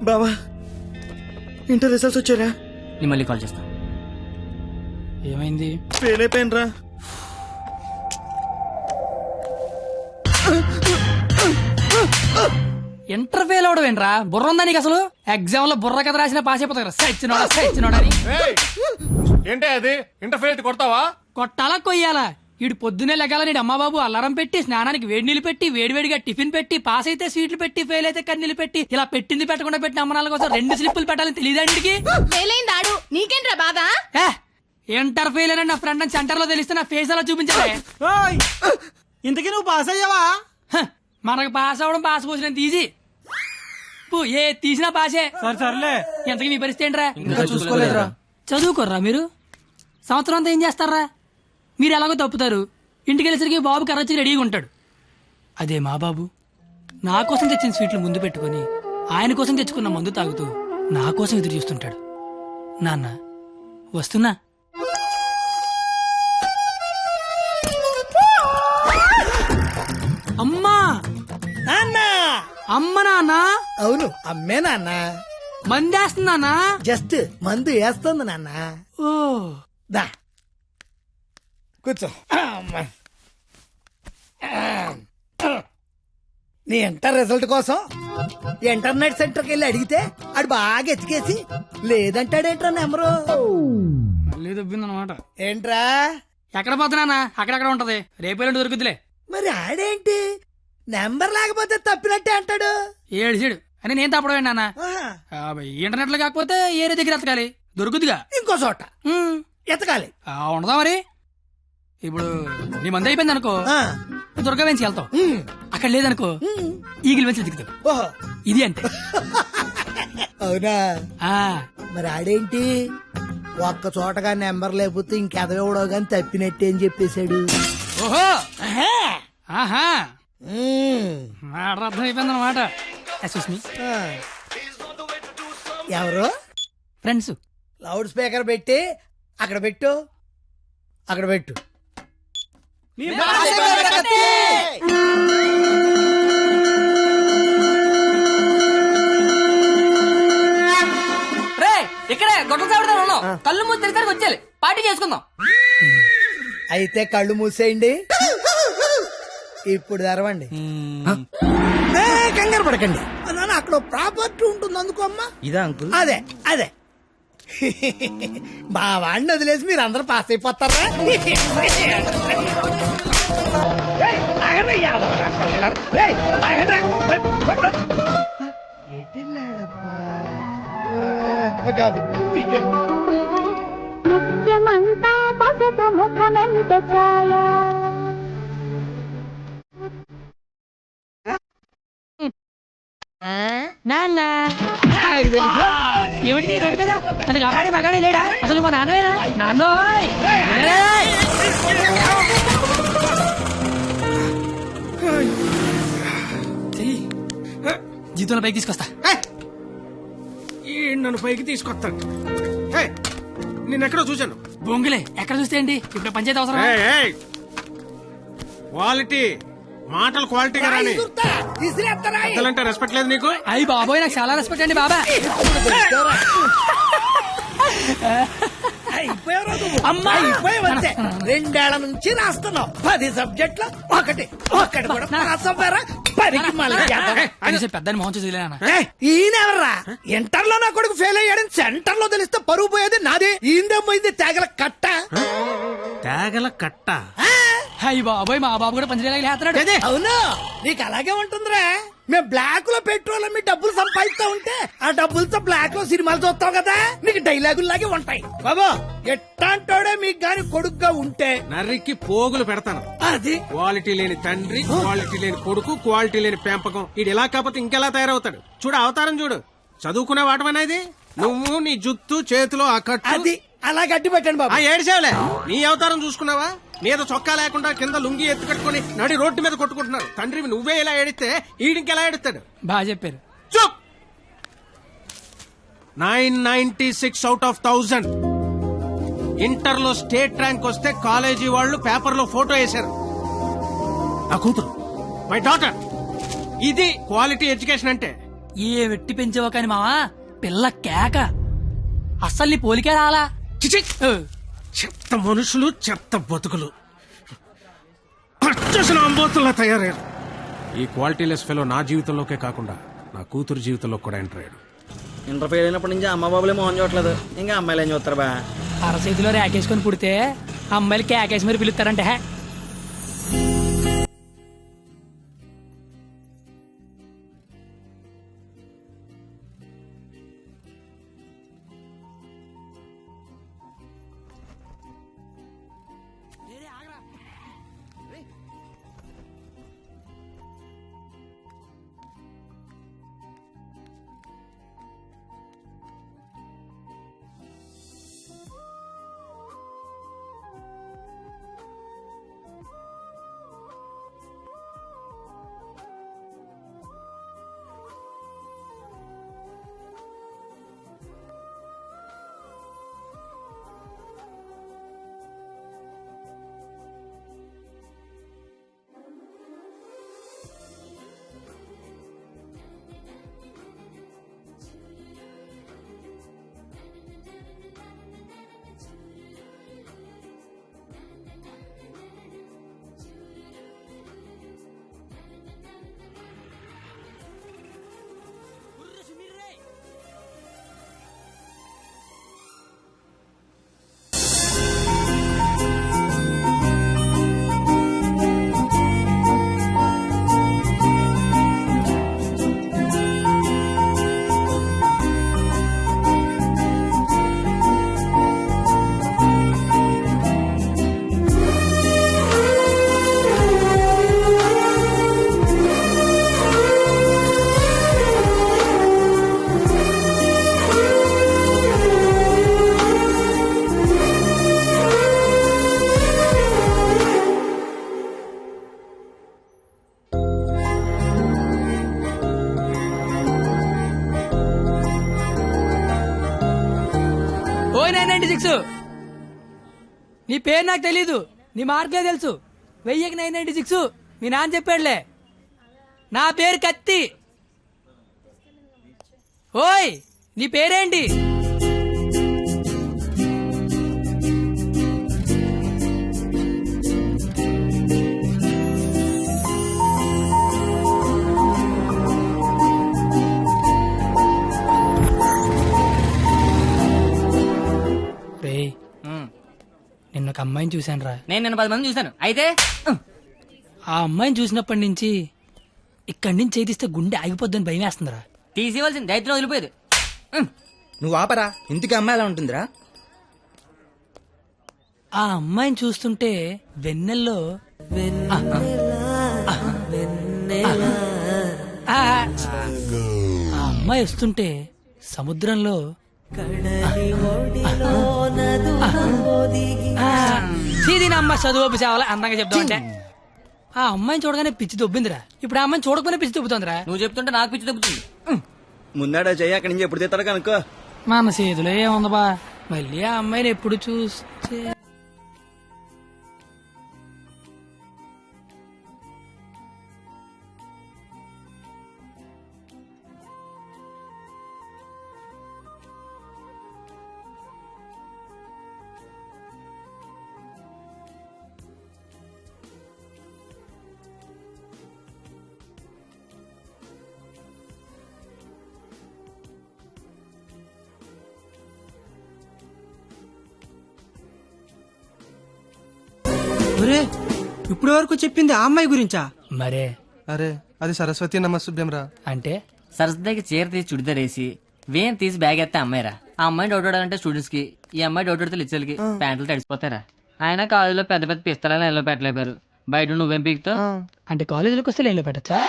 బావా inter results వచ్చారా? నేను మళ్ళీ కాల్ చేస్తా. ఏమైంది? ఫెయిల్ అయిపోయినరా. ఇంటర్ ఫెయిల్ అవడం ఏంట్రా? బుర్ర ఉందా నీకు అసలు? ఎగ్జామ్ లో బుర్ర కథ రాసిన పాస్ అయిపోతా సచ్చినోడా అని. ఏంటే అది ఇంటర్ ఫెయిల్ అయితే కొడతావా? కొట్టాలా కొయ్యాలా? ఈడు పొద్దునే లెగాల నీడు అమ్మబాబు అల్లారం పెట్టి స్నానానికి వేడి నీళ్ళు పెట్టి వేడివేడిగా టిఫిన్ పెట్టి పాస్ అయితే స్వీట్లు పెట్టి ఫెయిల్ అయితే కన్నీళ్ళు పెట్టి ఇలా పెట్టింది పెట్టకుండా పెట్టిన అమ్మనాల కోసం 2 స్లిప్పులు పెట్టాలని తెలియదండికి. ఫెయిలైందాడు నీకేంట్రా బాధ? ఇంటర్ ఫెయిల్ అని నా ఫ్రెండ్ అని సెంటర్ లో తెలిస్తే నా ఫేస్ అలా చూపించాలి. ఇంతకీ నువ్వు పాస్ అయ్యావా? మనకు పాస్ అవడం పాస్ పోసినంత ఈజీ. ఏ తీసినా పాసే. సర్లే. ఎంతకీ మీ పరిస్థితి ఏంట్రా? ఇంకా చూసుకోలేదురా. చదువుకోర్రా మీరు? సంవత్సరం అంతా ఏం చేస్తారా? మీరు ఎలాగో తప్పుతారు, ఇంటికి వెళ్ళేసరికి బాబు కర్రొచ్చి రెడీగా ఉంటాడు. అదే మా బాబు నా కోసం తెచ్చిన స్వీట్లు ముందు పెట్టుకుని ఆయన కోసం తెచ్చుకున్న మందు తాగుతూ నా కోసం ఎదురు చూస్తుంటాడు. నాన్న వస్తున్నా. అమ్మా నాన్న. అమ్మ నాన్న. అవును అమ్మే నాన్న. మందేస్తున్నానా? జస్ట్ మందు వేస్తుంది నాన్న. ఓ దా కూర్చో. అమ్మా. నీ ఇంటర్ రిజల్ట్ కోసం ఇంటర్నెట్ సెంటర్కి వెళ్ళి అడిగితే ఆడు బాగా ఎతికేసి లేదంటాడేంట్రా నెంబరు. మళ్ళీ దొబ్బిందనమాట. ఏంట్రా? ఎక్కడ పోతున్నానా? అక్కడక్కడ ఉంటది, రేపు దొరుకుతులే. మరి ఆడేంటి నెంబర్ లేకపోతే తప్పినట్టే అంటాడు. ఏడు అని నేను తప్పడం నాన్న. ఇంటర్నెట్ లో కాకపోతే ఏరే దగ్గర ఎతకాలి, దొరుకుతుగా ఇంకో చోట ఎతకాలి. ఉండదా మరి? ఇప్పుడు నీ మంది అయిపోయింది అనుకో, దుర్గా వెంచి వెళ్తావు. అక్కడ లేదనుకో ఈగిల్ వెంచి దిగుతావు. ఓహో ఇది అంతే. అవునా? మరి ఆడేంటి ఒక్క చోటగా నెంబర్ లేకపోతే ఇంకెదవడో గాని తప్పినట్టే అని చెప్పేశాడు. ఓహో ఆహా అర్థం అయిపోయింది అనమాట. ఎవరు? ఫ్రెండ్స్. లౌడ్ స్పీకర్ పెట్టి అక్కడ పెట్టు, అక్కడ పెట్టు. ఇక్కడే గొడవ చావడతా ఉన్నాం. కళ్ళు మూసి తెరిసరికి వచ్చేయాలి, పార్టీ చేసుకుందాం. అయితే కళ్ళు మూసేయండి, ఇప్పుడు తెరవండి. కంగారు పడకండి నాన్న, అక్కడ ప్రాపర్టీ ఉంటుంది అందుకో అమ్మా. ఇదా అంకుల్? అదే అదే. మా వాడిని వదిలేసి మీరు అందరూ పాస్ అయిపోతారా? ముఖ్యమంతా పసుపు ముఖమెంత ఛాయ. నాన్న ఏమిటి కదా తనకు అబ్బాయి మగాడే లేడా? అసలు మా నాన్నవేనా? నాన్నోయ్ జీతంలో పైకి తీసుకొస్తా. నన్ను పైకి తీసుకొస్తాను. నిన్నెక్కడో చూశాను. బొంగులే ఎక్కడ చూస్తే ఏంటి? ఇప్పుడు పంచాయతీ అవసరం. క్వాలిటీ మాటలు క్వాలిటీగా రాని. పెద్దలంటే రెస్పెక్ట్ లేదు నీకు? అయ్యి బాబోయ్, నాకు చాలా రెస్పెక్ట్ అండి బాబా. అయిపోయావంతే. 2 ఏళ్ల నుంచి రాస్తున్నావు 10 సబ్జెక్టులు, ఒకటి కూడా పాస్ అవ్వరా? పెద్దని మోహన్ చూసి ఈయనెవర్రా? ఇంటర్ లో నా కొడుకు ఫెయిల్ అయ్యాడని సెంటర్ లో తెలిస్తే పరువు పోయేది నాది. ఈందేం పోయింది తేగల కట్ట. తేగల కట్ట? అయ్యి బాబోయ్, మా బాబు కూడా పంచలేలాగా లేస్తున్నాడు. అవును, నీకు అలాగే ఉంటుందిరా. మేము బ్లాక్ లో పెట్రోల్ మీ డబ్బులు సంపాదిస్తా ఉంటే ఆ డబ్బులతో బ్లాక్ లో సినిమాలు చూస్తావు కదా, నీకు డైలాగులు లాగే ఉంటాయి. బాబా ఎట్టాంటోడే మీకు గాని కొడుకుగా ఉంటే నర్రికి పోగులు పెడతాను. అది క్వాలిటీ లేని తండ్రి, క్వాలిటీ లేని కొడుకు, క్వాలిటీ లేని పెంపకం. ఇది ఎలా కాకపోతే ఇంకెలా తయారవుతాడు? చూడు అవతారం చూడు. చదువుకునే వాటమనేది నువ్వు, నీ జుత్తు చేతిలో ఆ కట్టు. అది అలా గట్టి పెట్టండి బాబా. ఏడిసేవలే, నీ అవతారం చూసుకున్నావా? మీద చొక్కా లేకుండా కింద లుంగి ఎత్తు కట్టుకుని నడి రోడ్డు మీద కొట్టుకుంటున్నారు. తండ్రివి నువ్వే ఇలా ఏడిస్తే ఈడింకెలా ఏడుస్తాడు? బాగా చెప్పారు. చూప్. 996 out of 1000. ఇంటర్ లో స్టేట్ ర్యాంక్ వస్తే కాలేజీ వాళ్ళు పేపర్ లో ఫోటో వేశారు. నా కూతురు, మై డాటర్, ఇది క్వాలిటీ ఎడ్యుకేషన్ అంటే. ఏ వెట్టి పెంచావో కాని మావా పిల్ల కేక అస్సలు నీ పోలికే రాలా. చిచి! చెత్త మనుషులు, చెత్త బతుకులు, పచ్చసిన అంబోతుల్లా తయారయ్యారు. ఈ క్వాలిటీలెస్ ఫెలో నా జీవితంలోకే కాకుండా నా కూతురు జీవితంలో కూడా ఎంటర్ అయ్యాడు. ఇంటర్ ఫెయిల్ అయినప్పటి నుంచి అమ్మ బాబులే మోహన్ చూడట్లేదు, ఇంకా అమ్మాయిలు ఏం చూస్తారు బా. అరచేతిలో రేకేసుకొని పుడితే అమ్మాయిలు కేకేసి మరి పిలుస్తారంటే. ఓ 996 నీ పేరు నాకు తెలీదు, నీ మార్కులే తెలుసు. 1000కి 996 మీ నాన్న చెప్పాడులే. నా పేరు కత్తి. ఓయ్ నీ పేరేంటి? నిన్న ఒక అమ్మాయిని చూశాను రా. నేను నిన్న 10 మంది చూశాను. అయితే ఆ అమ్మాయిని చూసినప్పటి నుంచి ఇక్కడి నుంచి చేతిస్తే గుండె ఆగిపోద్దని భయం వేస్తుందిరా. తీసేవలసిన దైత్యం వదిలిపోయేది. నువ్వు ఆపరా, ఇంటికి అమ్మాయి ఎలా ఉంటుందిరా? ఆ అమ్మాయిని చూస్తుంటే వెన్నెల్లో ఆ అమ్మాయి వస్తుంటే సముద్రంలో సీదీనమ్మ చదువు సేవల అందంగా చెప్తామంటే ఆ అమ్మాయిని చూడగానే పిచ్చి దొబ్బిందిరా. ఇప్పుడు ఆ అమ్మాయిని చూడకపోయినా పిచ్చి దొబ్బుతుందిరా. నువ్వు చెప్తుంటే నాకు పిచ్చి తగ్గుతుంది. ముందాడా చెయ్యి, అక్కడి నుంచి ఎప్పుడు తీస్తాడు కనుక్కో. మన చేతిలో ఏముంది బా, మళ్ళీ ఆ అమ్మాయిని ఎప్పుడు చూస్తే. ఇప్పుడు వరకు చెప్పింది ఆ అమ్మాయి గురించా? మరే అరే అది సరస్వతి నమస్సుభ్యం రా. అంటే సరస్వతికి చీర తీసి చుడిదార్ వేసి వేన్ తీసి బ్యాగ్ ఎత్తే అమ్మాయిరా. ఆ అమ్మాయి డౌట్ ఆడాలంటే స్టూడెంట్స్ కి, ఈ అమ్మాయి డౌట్ ఆడితే లిచ్చర్లకి ప్యాంట్లు తడిసిపోతారా. ఆయన కాలేజీలో పెద్ద పెద్ద పిస్తలని ఎల్లో పెట్టలేపారు. బయట నువ్వేం పీకుతావు? అంటే కాలేజీలోకి వస్తే లైన్లో పెట్టచ్చా?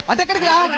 అదెక్కడికి రా